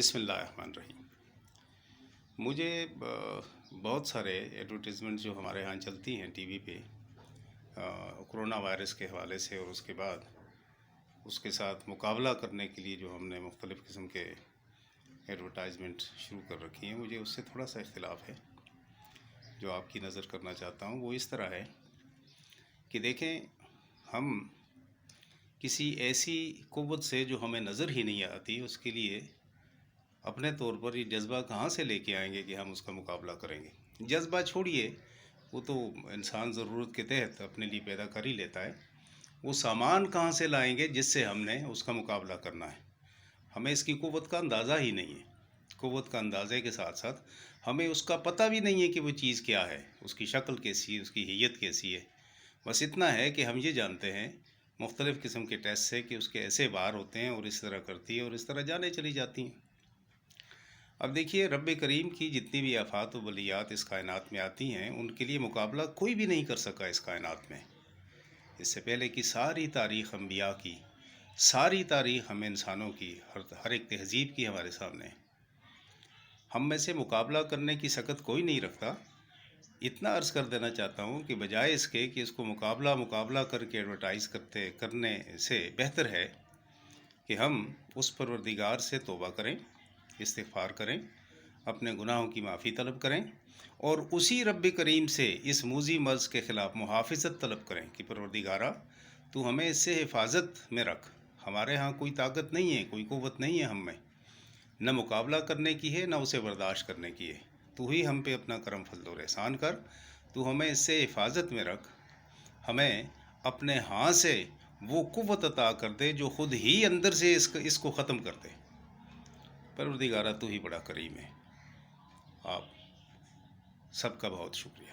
بسم اللہ الرحمن الرحیم۔ مجھے بہت سارے ایڈورٹیزمنٹ جو ہمارے ہاں چلتی ہیں ٹی وی پہ کرونا وائرس کے حوالے سے، اور اس کے بعد اس کے ساتھ مقابلہ کرنے کے لیے جو ہم نے مختلف قسم کے ایڈورٹائزمنٹ شروع کر رکھی ہیں، مجھے اس سے تھوڑا سا اختلاف ہے۔ جو آپ کی نظر کرنا چاہتا ہوں وہ اس طرح ہے کہ دیکھیں، ہم کسی ایسی قوت سے جو ہمیں نظر ہی نہیں آتی، اس کے لیے اپنے طور پر یہ جذبہ کہاں سے لے کے آئیں گے کہ ہم اس کا مقابلہ کریں گے؟ جذبہ چھوڑیے، وہ تو انسان ضرورت کے تحت اپنے لیے پیدا کر ہی لیتا ہے۔ وہ سامان کہاں سے لائیں گے جس سے ہم نے اس کا مقابلہ کرنا ہے؟ ہمیں اس کی قوت کا اندازہ ہی نہیں ہے۔ قوت کا اندازے کے ساتھ ساتھ ہمیں اس کا پتہ بھی نہیں ہے کہ وہ چیز کیا ہے، اس کی شکل کیسی ہے، اس کی ہیت کیسی ہے۔ بس اتنا ہے کہ ہم یہ جانتے ہیں مختلف قسم کے ٹیسٹ سے کہ اس کے ایسے بار ہوتے ہیں اور اس طرح کرتی ہے اور اس طرح جانے چلی جاتی ہیں۔ اب دیکھیے، رب کریم کی جتنی بھی آفات و بلیات اس کائنات میں آتی ہیں، ان کے لیے مقابلہ کوئی بھی نہیں کر سکا اس کائنات میں۔ اس سے پہلے کی ساری تاریخ انبیاء کی، ساری تاریخ ہم انسانوں کی، ہر ایک تہذیب کی ہمارے سامنے۔ ہم میں سے مقابلہ کرنے کی سکت کوئی نہیں رکھتا۔ اتنا عرض کر دینا چاہتا ہوں کہ بجائے اس کے کہ اس کو مقابلہ کر کے ایڈورٹائز کرنے سے بہتر ہے کہ ہم اس پروردگار سے توبہ کریں، استغفار کریں، اپنے گناہوں کی معافی طلب کریں، اور اسی رب کریم سے اس موذی مرض کے خلاف محافظت طلب کریں کہ پروردگارہ، تو ہمیں اس سے حفاظت میں رکھ۔ ہمارے ہاں کوئی طاقت نہیں ہے، کوئی قوت نہیں ہے ہم میں، نہ مقابلہ کرنے کی ہے، نہ اسے برداشت کرنے کی ہے۔ تو ہی ہم پہ اپنا کرم فضل و احسان کر، تو ہمیں اس سے حفاظت میں رکھ، ہمیں اپنے ہاں سے وہ قوت عطا کر دے جو خود ہی اندر سے اس کو ختم کر دے۔ پروردگارہ، تو ہی بڑا کریم ہے۔ آپ سب کا بہت شکریہ۔